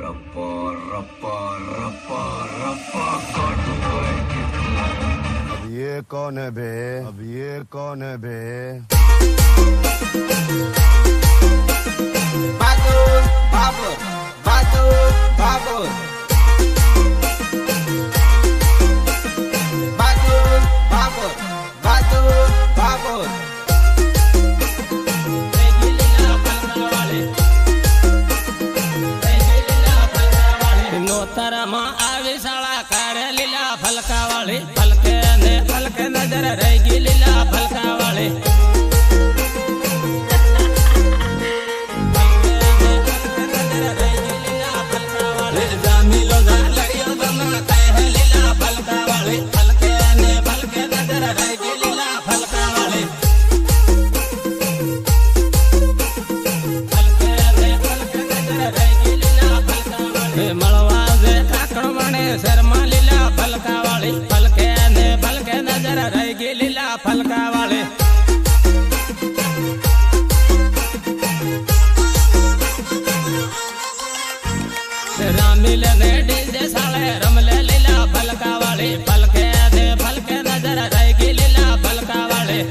रप्पा रप्पा रप्पा रप्पा काटूंगा कितना। अब ये कौन है बे? अब ये कौन है बे? Bagus, bagus, bagus, bagus. Bagus, bagus, bagus, bagus. નોતરમાં આવી શાળા કાઢે લીલા ફલકાવાળી ફલકે ને ફલકે નજર રહી ગઈ લીલા ફલકાવાળી જામીલો લડિયો બમા કહે લીલા ફલકાવાળી ફલકે ને ફલકે નજર રહી ગઈ લીલા ફલકાવાળી ફલકે ને ફલકે નજર રહી ગઈ લીલા ફલકાવાળી મળવા શર્મા લીલા ફલકાવાળી ફલકે ને ફલકે નજર રહી ગઈ લીલા ફલકાવાળી રામીલ ને ડીજે સાળે રમલે લીલા ફલકાવાળી ફલકે ને ફલકે નજર રહી ગઈ લીલા ફલકાવાળી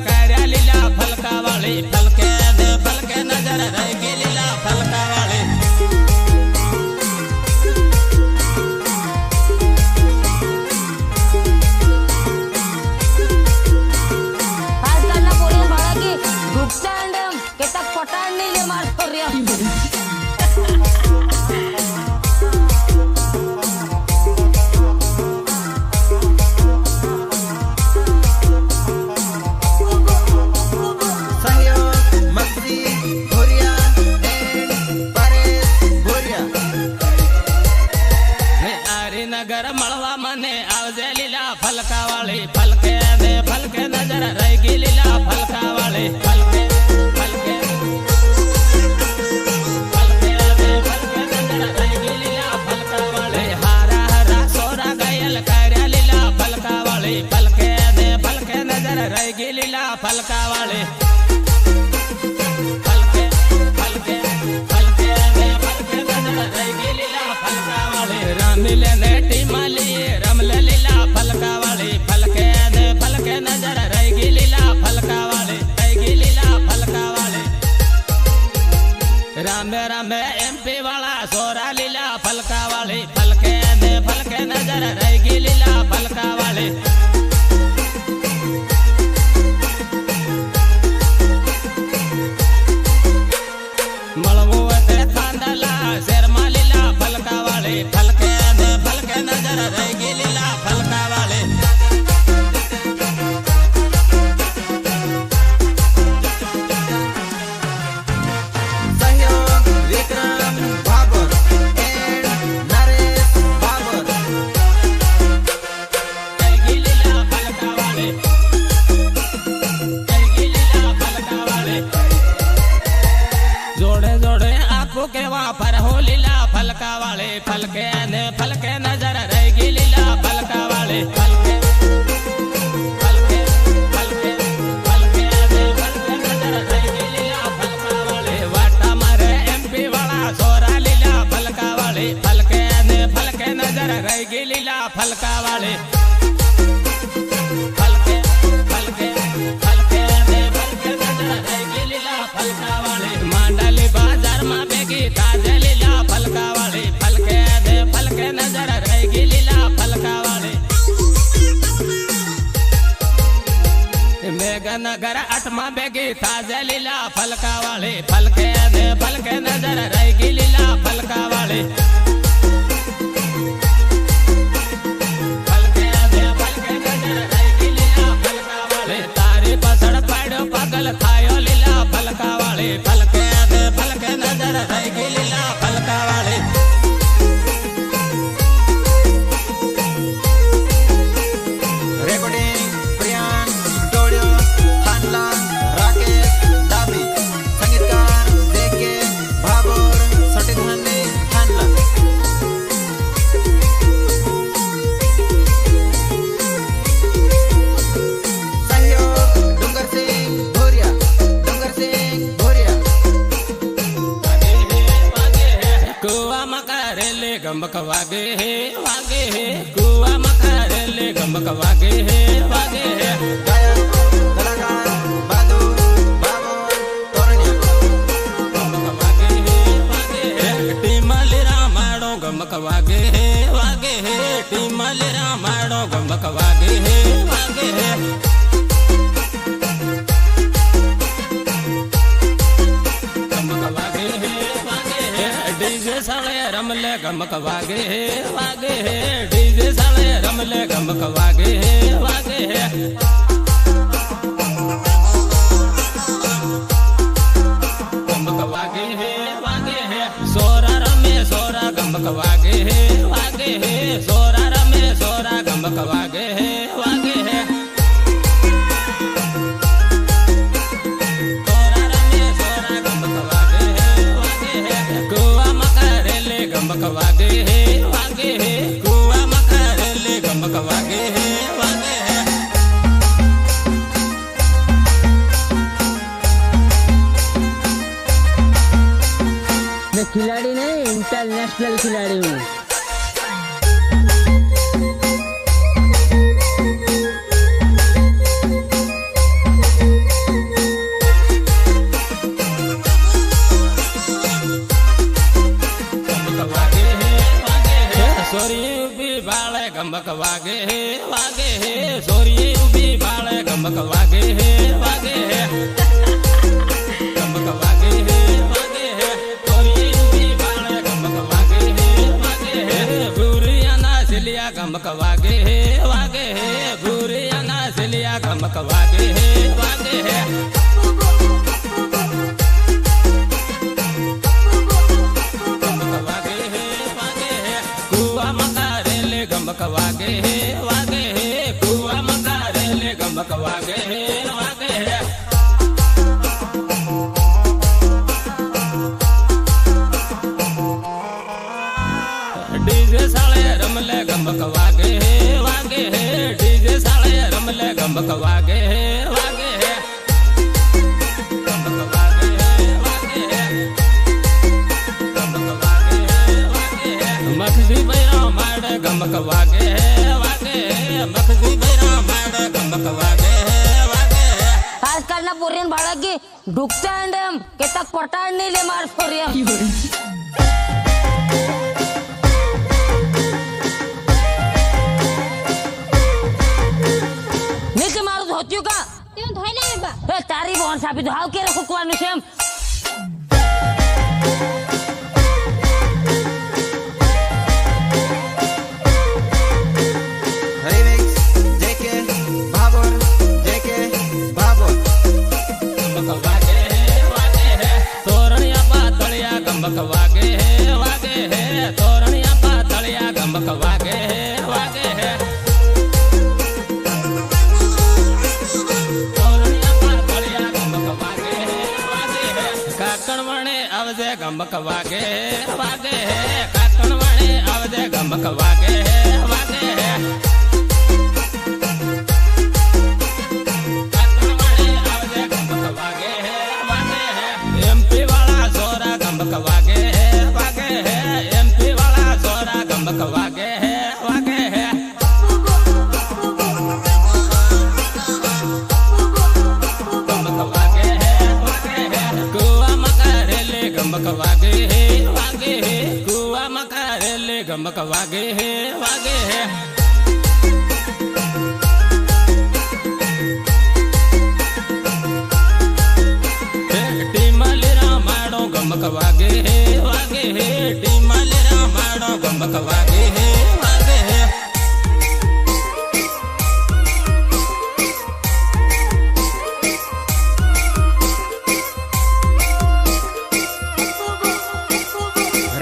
કર્યા લીલા ફલકાવાળી ફલકે ને ફલકે નજર રહી ગઈ લીલા ફલકાવાળી આજકાલના પોરીઓ બાળકી ગુપચાંડ કેટલાક પટાણ નહીં લે મારતો રહ્યા નગર મળવા મને આવજે લીલા ફલકાવાળી ફલકે ને ફલકે નજર રહી ગઈ લીલા ફલકાવાળી ફલકે ફલકે ફલકે ને ફલકે નજર રહી ગઈ લીલા ફલકાવાળી હારા હારા સોરા ગયલ કર્યા લીલા ફલકાવાળી ફલકે ને ફલકે નજર રહી ગઈ લીલા ફલકાવાળી ફલકે ફલકે ફલકે ને ફલકે નજર રહી ગઈ લીલા ફલકાવાળી રામીલે ને ટીમાલી રમલે લીલા ફલકાવાળી ફલકે ને ફલકે નજર રહી ગઈ લીલા ફલકાવાળી રહી ગઈ લીલા ફલકાવાળી રામે રામે એમપી વાળા સોરા લીલા ફલકાવાળી ફલકે ને ફલકે નજર રહી ગઈ લીલા ફલકાવાળી મળવું તે ખાંડલા શેરમાં લીલા ફલકાવાળી ફલકે ને ફલકે નજર રહી ગઈ લીલા ફલકાવાળી સહયોગ વિક્રમ ભાગોર એન્ડ નરેશ ભાગોર. રહી ગઈ લીલા ફલકાવાળી રહી ગઈ લીલા ફલકાવાળી જોડે જોડે આખું કેવા ફરહો લીલા ફલકાવાળી ફલકે ને ફલકે નજર રહી ગઈ લીલા ફલકાવાળી ફલકે ફલકે ફલકે ફલકે ને ફલકે નજર રહી ગઈ લીલા ફલકાવાળી વાટા મારે એમપી વાળા સોરા લીલા ફલકાવાળી ફલકે ને ફલકે નજર રહી ગઈ લીલા ફલકાવાળી ફલકે ફલકે ફલકે ને ફલકે નજર રહી ગઈ લીલા ફલકાવાળી માંડલી બાજારમાં ભેગી તાજે લીલા ફલકાવાળી ફલકે ને ફલકે નજર રહી ગઈ લીલા ફલકાવાળી મેઘનગર 8માં ભેગી તાજે લીલા ફલકાવાળી ફલકે ને ફલકે નજર રહી ગઈ લીલા ફલકાવાળી ફલકે ને ફલકે નજર રહી ગઈ લીલા ફલકાવાળી તારી પાછળ પાડ્યો પાગલ થાયો લીલા ફલકાવાળી ફલકે ને ફલકે નજર રહી ગઈ લીલા ફલકાવાળી રેકોર્ડિંગ પ્રિયાન ડોળિયો ખાનલા રાકેશ ડાબી સંગીતકાર गमक वागे है वागे है कुआ मकारेले गमक वागे है वागे है गायक कलाकार बहादुर बाबर तोरण्या गमक वागे है वागे है टीमली रामाड़ो गमक वागे है वागे है टीमली रामाड़ो गमक वागे है वागे है डीजे साले रमले गमक वागे है वागे है डीजे साले रमले गमक वागे है वागे है गमक वागे है वागे है सोरा रमे सोरा गमक वागे है वागे है सोरा रमे सोरा गमक वागे है वागे है गमक वागे है वागे है कुआ मकारेले गमक वागे है वागे है मैं खिलाड़ी नहीं इंटरनेशनल खिलाड़ी हूँ। गमक वागे है वागे है सोरी उबी बाले गमक वागे है वागे है गमक वागे है वागे है सोरी उबी बाले गमक वागे है वागे है बुरियाना सिलिया गमक वागे है वागे है बुरियाना सिलिया गमक वागे है वागे है गमक वागे है वागे है कुआ मकारेले गमक वागे है वागे है डीजे साले रमले गमक वागे है वागे है डीजे साले रमले गमक वागे है वागे है गमक वागे है वागे है गमक वागे है वागे है मखजी भैया माड़े गमक वागे है वागे है मखजी भैया माड़े गमक वागे है वागे है आजकल ना पोरियन भाड़ा की डुकता है के तक पटाड़ नहीं ले मार पोरियन नीचे मारो धोतियों का तुम धोई ले बा ए तारी बहन साबी धाव के रखो कुआनु सेम गमक वागे है वागे है तोरणिया पातलिया गमक वागे है वागे है तोरणिया पातलिया गमक वागे है वागे है काकण वणे आवजे गमक वागे है वागे है काकण वणे आवजे गमक वागे है वागे है काकण वणे आवजे गमक वागे है वागे है एमपी वाला सोरा गमक वागे है वागे है एमपी वाला सोरा गमक वागे है वागे है गमक वागे है वागे है कुआ मकारेले गमक वागे है वागे है कुआ मकारेले गमक वागे है वागे है गमक वागे है वागे है टीमली रामाड़ो गमक वागे है वागे है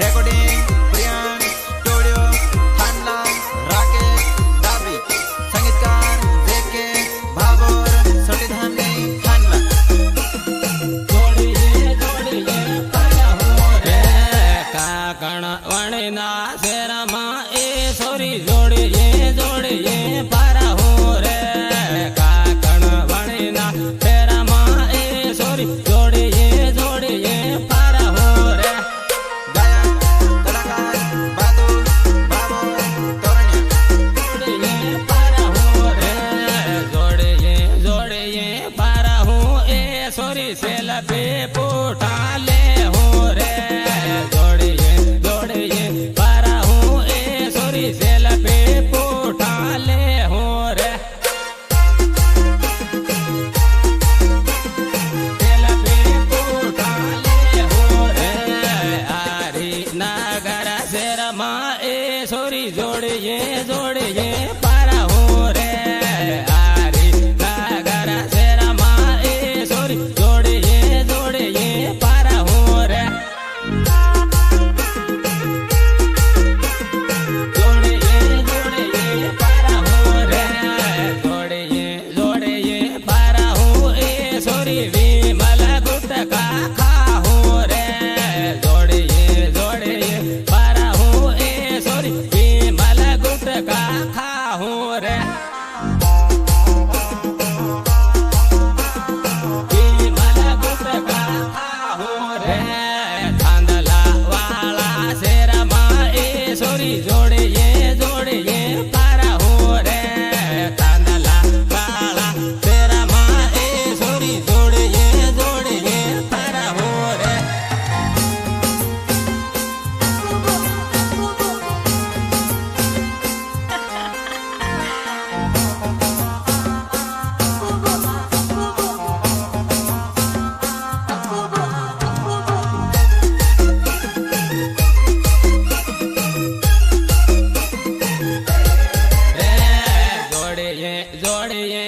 रेकॉर्डिंग प्रियांश स्टूडियो थानला राकेश दाबी संगीतकार जेके भाबर सटीधानी थानला काकण वणिना शेरा सोरी सेल्फी पोटा ले हूँ रे जोड़िए जोड़िए पारा हूँ ए सोरी सेल्फी पोटा ले हूँ रे सेल्फी पोटा ले हूँ रे आरी नागर शेरमा ए सोरी जोड़िए जोड़िए पारा हूँ रे आरी नागर शेरमा ए सोरी जोड़िए जोड़िए पारा हूँ रे जोड़िए जोड़िए पारा हूँ रे जोड़िए जोड़िए पारा हूँ ए सोरी विमल गुटका खा हूँ रे जोड़िए जोड़िए पारा हूँ ए सोरी विमल गुटका खा हूँ रे विमल गुटका खा हूँ रे धांधला वाला शेरमा ए सोरी जोड़िए जोड़िए पारा हूँ रे धांधला वाला शेरमा ए सोरी जोड़िए जोड़िए पारा हूँ रे जोड़िए जोड़िए